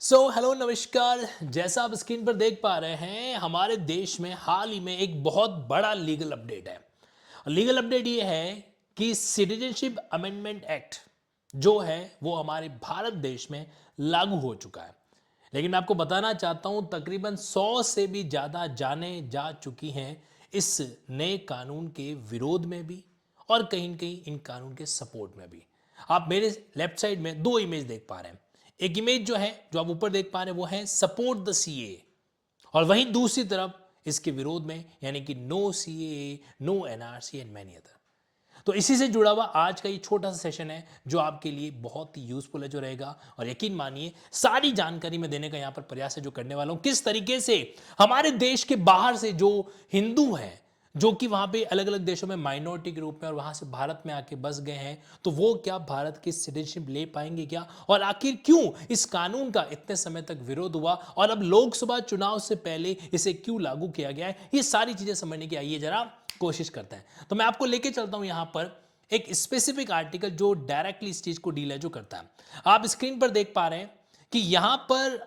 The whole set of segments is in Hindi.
हेलो नमस्कार। जैसा आप स्क्रीन पर देख पा रहे हैं, हमारे देश में हाल ही में एक बहुत बड़ा लीगल अपडेट है। लीगल अपडेट ये है कि सिटीजनशिप अमेंडमेंट एक्ट जो है वो हमारे भारत देश में लागू हो चुका है। लेकिन मैं आपको बताना चाहता हूं, तकरीबन 100 से भी ज़्यादा जाने जा चुकी हैं इस नए कानून के विरोध में भी और कहीं न कहीं इन कानून के सपोर्ट में भी। आप मेरे लेफ्ट साइड में दो इमेज देख पा रहे हैं। एक इमेज जो है, जो आप ऊपर देख पा रहे हैं, वो है सपोर्ट द सीए, और वहीं दूसरी तरफ इसके विरोध में यानी कि no CAA, no NRC and many other. तो इसी से जुड़ा हुआ आज का ये छोटा सा सेशन है जो आपके लिए बहुत ही यूजफुल है जो रहेगा। और यकीन मानिए, सारी जानकारी मैं देने का यहां पर प्रयास है जो करने वाला हूं, किस तरीके से हमारे देश के बाहर से जो हिंदू हैं, जो कि वहां पे अलग अलग देशों में माइनॉरिटी के रूप में और वहां से भारत में आके बस गए हैं, तो वो क्या भारत की सिटीजनशिप ले पाएंगे क्या, और आखिर क्यों इस कानून का इतने समय तक विरोध हुआ और अब लोकसभा चुनाव से पहले इसे क्यों लागू किया गया है, ये सारी चीजें समझने की आइए जरा कोशिश करते हैं। तो मैं आपको लेके चलता हूं यहां पर एक स्पेसिफिक आर्टिकल जो डायरेक्टली इस चीज को डील है जो करता है। आप स्क्रीन पर देख पा रहे हैं कि यहां पर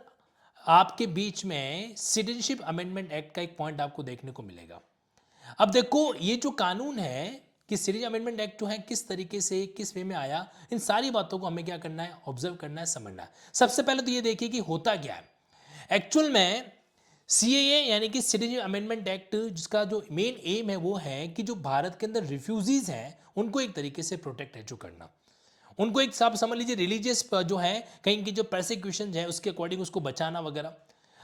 आपके बीच में सिटीजनशिप अमेंडमेंट एक्ट का एक पॉइंट आपको देखने को मिलेगा। अब देखो, ये जो कानून है कि सिटीजन अमेंडमेंट एक्ट जो है किस तरीके से किस वे में आया, इन सारी बातों को हमें क्या करना है, ऑब्जर्व करना है, समझना है। सबसे पहले तो ये देखिए कि होता क्या है एक्चुअल में। सीएए यानी कि सिटीजन अमेंडमेंट एक्ट, जिसका जो मेन एम है वो है कि जो भारत के अंदर रिफ्यूजीज हैं उनको एक तरीके से प्रोटेक्ट है जो करना, उनको एक साहब समझ लीजिए रिलीजियस जो है कहीं की जो प्रोसिक्यूशन है उसके अकॉर्डिंग उसको बचाना वगैरह।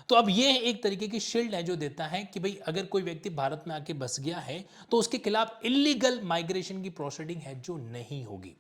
तो अब ये एक तरीके की शील्ड है जो देता है कि भाई अगर कोई व्यक्ति भारत में आके बस गया है तो उसके खिलाफ इलीगल माइग्रेशन की प्रोसीडिंग है जो नहीं होगी।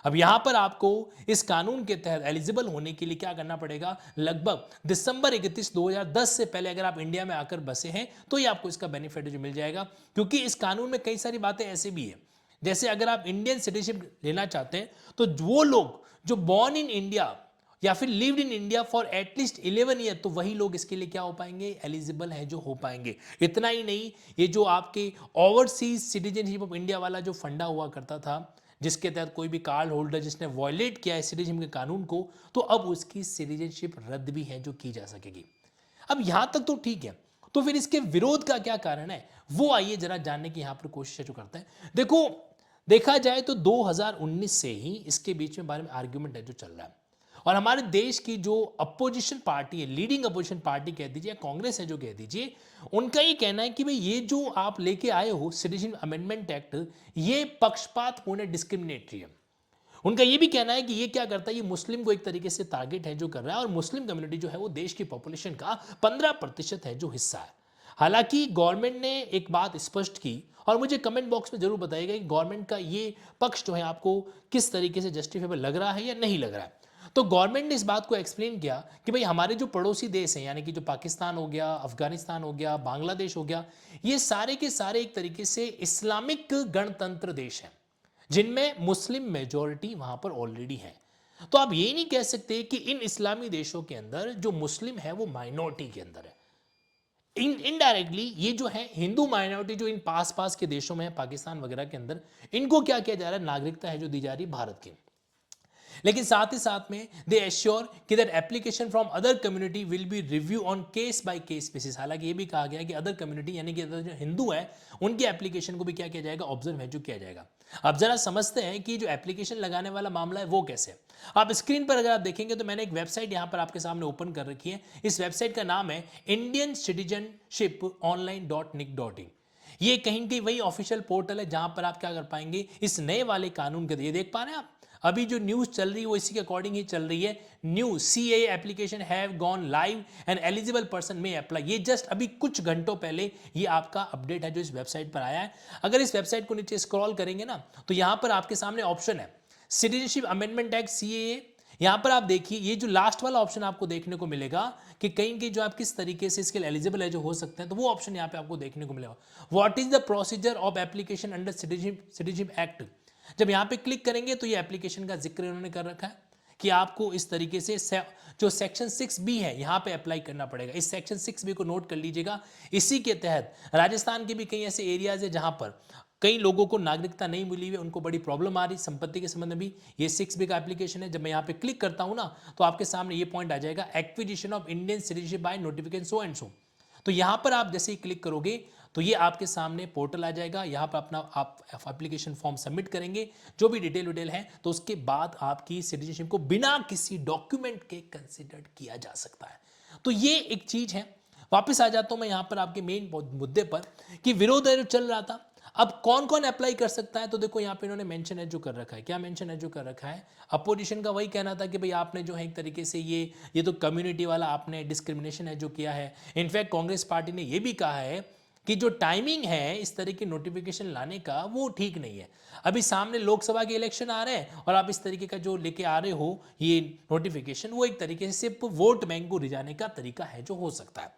अब यहां पर आपको इस कानून के तहत एलिजिबल होने के लिए क्या करना पड़ेगा, लगभग दिसंबर 31, 2010 से पहले अगर आप इंडिया में आकर बसे हैं तो ये आपको इसका बेनिफिट जो मिल जाएगा। क्योंकि इस कानून में कई सारी बातें ऐसे भी है, जैसे अगर आप इंडियन सिटीजनशिप लेना चाहते हैं तो वो लोग जो बॉर्न इन इंडिया या फिर lived in India for at least 11 year, तो वही लोग इसके लिए क्या हो पाएंगे, एलिजिबल है जो हो पाएंगे। इतना ही नहीं, ये जो आपके ओवरसीज सिटीजनशिप ऑफ इंडिया वाला जो फंडा हुआ करता था, जिसके तहत कोई भी कार्ड होल्डर जिसने वॉयलेट किया है सिटीजनशिप के कानून को, तो अब उसकी सिटीजनशिप रद्द भी है जो की जा सकेगी। अब यहां तक तो ठीक है, तो फिर इसके विरोध का क्या कारण है, वो आइए जरा जानने की यहां पर कोशिश जो करते हैं। देखो, देखा जाए तो 2019 से ही इसके बीच में बारे में आर्ग्यूमेंट है जो चल रहा है। और हमारे देश की जो अपोजिशन पार्टी है, लीडिंग अपोजिशन पार्टी कह दीजिए, कांग्रेस है जो कह दीजिए, उनका ये कहना है कि भाई ये जो आप लेके आए हो सिटीजन अमेंडमेंट एक्ट, ये पक्षपातपूर्ण डिस्क्रिमिनेटरी है। उनका ये भी कहना है कि ये क्या करता है, ये मुस्लिम को एक तरीके से टारगेट है जो कर रहा है, और मुस्लिम कम्युनिटी जो है वो देश की पॉपुलेशन का 15% है जो हिस्सा है। हालांकि गवर्नमेंट ने एक बात स्पष्ट की, और मुझे कमेंट बॉक्स में जरूर बताइएगा कि गवर्नमेंट का ये पक्ष जो है आपको किस तरीके से जस्टिफेबल लग रहा है या नहीं लग रहा है। तो गवर्नमेंट ने इस बात को एक्सप्लेन किया कि भाई हमारे जो पड़ोसी देश हैं, यानी कि जो पाकिस्तान हो गया, अफगानिस्तान हो गया, बांग्लादेश हो गया, ये सारे के सारे एक तरीके से इस्लामिक गणतंत्र देश हैं जिनमें मुस्लिम मेजॉरिटी वहां पर ऑलरेडी है। तो आप ये नहीं कह सकते कि इन इस्लामी देशों के अंदर जो मुस्लिम है वो माइनॉरिटी के अंदर है। इनडायरेक्टली ये जो है हिंदू माइनॉरिटी जो इन पास पास के देशों में है, पाकिस्तान वगैरह के अंदर, इनको क्या किया जा रहा है, नागरिकता है जो दी जा रही है भारत की। लेकिन साथ ही साथ में दे एश्योर कि that application from other community will be review on case by case basis. हालांकि ये भी कहा गया है कि अदर कम्युनिटी यानी कि अदर जो हिंदू है उनकी एप्लीकेशन को भी क्या किया जाएगा, ऑब्जर्व है जो किया जाएगा। अब जरा समझते हैं कि जो एप्लीकेशन लगाने वाला मामला है वो कैसे है। आप स्क्रीन पर अगर आप देखेंगे तो मैंने एक वेबसाइट यहां पर आपके सामने ओपन कर रखी है। इस वेबसाइट का नाम है इंडियन सिटीजनशिप online.nic.in। ये कहीं की वही ऑफिशियल पोर्टल है जहां पर आप क्या कर पाएंगे, इस नए वाले कानून के, ये देख पा रहे हैं आप, अभी जो न्यूज चल रही है वो इसी के अकॉर्डिंग ही चल रही है। New CA application have gone live and eligible person में अप्लाई। ये जस्ट अभी कुछ घंटों पहले ये आपका अपडेट है जो इस वेबसाइट पर आया है। अगर इस वेबसाइट को नीचे स्क्रॉल करेंगे ना तो यहां पर आपके सामने ऑप्शन है सिटीजनशिप अमेंडमेंट एक्ट सीएए। यहां पर आप देखिए ये जो लास्ट वाला ऑप्शन आपको देखने को मिलेगा कि कहीं की जो आप किस तरीके से इसके लिए एलिजिबल है जो हो सकते हैं, तो वो ऑप्शन यहां पे आपको देखने को मिलेगा। What is the procedure of application under citizenship act. जब यहां पे क्लिक करेंगे तो ये एप्लीकेशन का जिक्र इन्होंने कर रखा है कि आपको इस तरीके से जो सेक्शन 6B है यहां पे अप्लाई करना पड़ेगा। इस सेक्शन 6B को नोट कर लीजिएगा। इसी के तहत राजस्थान के भी कई ऐसे एरियाज है जहां पर कई लोगों को नागरिकता नहीं मिली हुई है, उनको बड़ी प्रॉब्लम आ रही संपत्ति के संबंध में भी। ये 6B का एप्लीकेशन है। जब मैं यहाँ पे क्लिक करता हूँ ना, तो आपके सामने ये पॉइंट आ जाएगा, acquisition of Indian citizenship by notification so and so. तो यहाँ पर आप जैसे ही क्लिक करोगे तो ये आपके सामने पोर्टल आ जाएगा। यहाँ पर अपना आप एप्लीकेशन फॉर्म सबमिट करेंगे, जो भी डिटेल है, तो उसके बाद आपकी सिटीजनशिप को बिना किसी डॉक्यूमेंट के कंसिडर किया जा सकता है। तो ये एक चीज है। वापस आ जाता हूं मैं यहाँ पर आपके मेन मुद्दे पर कि विरोध चल रहा था। अब कौन कौन अप्लाई कर सकता है, तो देखो यहाँ पे इन्होंने मेंशन है जो कर रखा है। क्या मेंशन है जो कर रखा है? अपोजिशन का वही कहना था कि भाई आपने जो है एक तरीके से ये तो कम्युनिटी वाला आपने डिस्क्रिमिनेशन है जो किया है। इनफैक्ट कांग्रेस पार्टी ने ये भी कहा है कि जो टाइमिंग है इस तरह की नोटिफिकेशन लाने का वो ठीक नहीं है। अभी सामने लोकसभा के इलेक्शन आ रहे हैं और आप इस तरीके का जो लेके आ रहे हो ये नोटिफिकेशन, वो एक तरीके से सिर्फ वोट बैंक को रिझाने का तरीका है जो हो सकता है।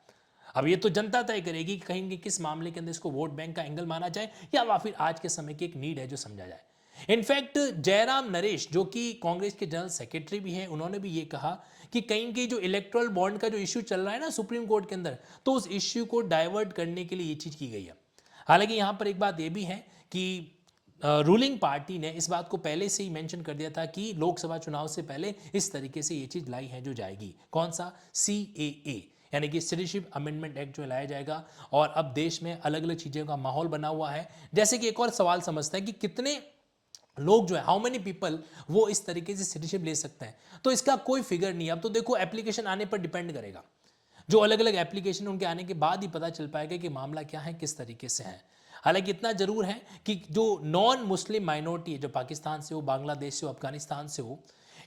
अब ये तो जनता तय करेगी कि कहीं किस मामले के अंदर इसको वोट बैंक का एंगल माना जाए या फिर आज के समय की एक नीड है जो समझा जाए। इनफैक्ट जयराम नरेश जो कि कांग्रेस के जनरल सेक्रेटरी भी हैं, उन्होंने भी ये कहा कि कहीं की जो इलेक्टोरल बॉन्ड का जो इश्यू चल रहा है ना सुप्रीम कोर्ट के अंदर, तो उस इश्यू को डाइवर्ट करने के लिए ये चीज की गई है। हालांकि यहां पर एक बात ये भी है कि रूलिंग पार्टी ने इस बात को पहले से ही मेंशन कर दिया था कि लोकसभा चुनाव से पहले इस तरीके से ये चीज लाई है जो जाएगी। कौन सा? CAA यानी कि सिटीजनशिप अमेंडमेंट एक्ट जो लाया जाएगा। और अब देश में अलग अलग चीजों का माहौल बना हुआ है। जैसे कि एक और सवाल समझता है कि कितने लोग जो है, हाउ मेनी पीपल वो इस तरीके से सिटीजनशिप ले सकते हैं, तो इसका कोई फिगर नहीं है। अब तो देखो एप्लीकेशन आने पर डिपेंड करेगा। जो अलग अलग एप्लीकेशन उनके आने के बाद ही पता चल पाएगा कि मामला क्या है, किस तरीके से है। हालांकि इतना जरूर है कि जो नॉन मुस्लिम माइनॉरिटी है, जो पाकिस्तान से हो, बांग्लादेश से हो, अफगानिस्तान से हो,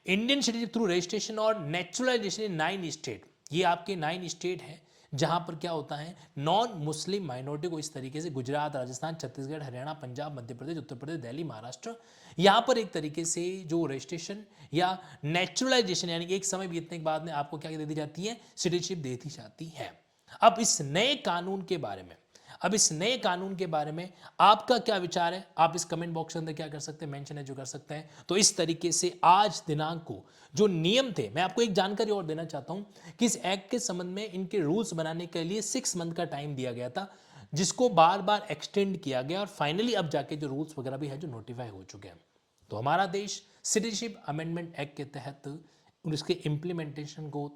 इंडियन सिटीजन थ्रू रजिस्ट्रेशन और नेचुरलाइजेशन इन 9 स्टेट, ये आपके 9 स्टेट है जहां पर क्या होता है, नॉन मुस्लिम माइनॉरिटी को इस तरीके से गुजरात, राजस्थान, छत्तीसगढ़, हरियाणा, पंजाब, मध्य प्रदेश, उत्तर प्रदेश, दिल्ली, महाराष्ट्र, यहां पर एक तरीके से जो रजिस्ट्रेशन या नेचुरलाइजेशन यानी कि एक समय बीतने के बाद में आपको क्या दे दी जाती है, सिटीजनशिप दे दी जाती है। अब इस नए कानून के बारे में आपका क्या विचार है? आप इस कमेंट बॉक्स के अंदर क्या कर सकते हैं, मेंशन है जो कर सकते हैं। तो इस तरीके से आज दिनांक को जो नियम थे, मैं आपको एक जानकारी और देना चाहता हूं कि इस एक्ट के संबंध में इनके रूल्स बनाने के लिए 6 मंथ का टाइम दिया गया था, जिसको बार बार एक्सटेंड किया गया और फाइनली अब जाके जो रूल्स वगैरह भी है जो नोटिफाई हो चुके हैं। तो हमारा देश सिटीजनशिप अमेंडमेंट एक्ट के तहत उसके इम्प्लीमेंटेशन को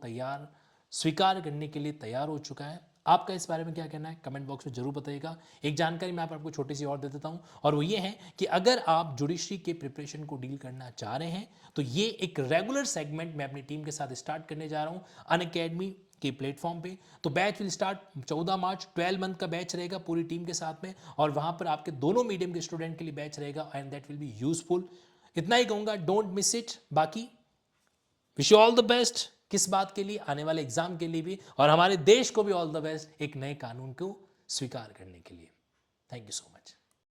स्वीकार करने के लिए तैयार हो चुका है। आपका इस बारे में क्या कहना है, कमेंट बॉक्स में जरूर बताइएगा। एक जानकारी मैं आपको छोटी सी और दे देता हूं, और वो ये है कि अगर आप जुडिशरी के प्रिपरेशन को डील करना चाह रहे हैं तो ये एक रेगुलर सेगमेंट मैं अपनी टीम के साथ स्टार्ट करने जा रहा हूं अनअकैडमी के प्लेटफॉर्म पे। तो batch will start 14 March, 12 month का बैच रहेगा पूरी टीम के साथ में, और वहां पर आपके दोनों मीडियम के स्टूडेंट के लिए बैच रहेगा and that will be useful. इतना ही कहूंगा, डोंट मिस इट। बाकी wish you all the best, किस बात के लिए, आने वाले एग्जाम के लिए भी, और हमारे देश को भी ऑल द बेस्ट एक नए कानून को स्वीकार करने के लिए। Thank you so much.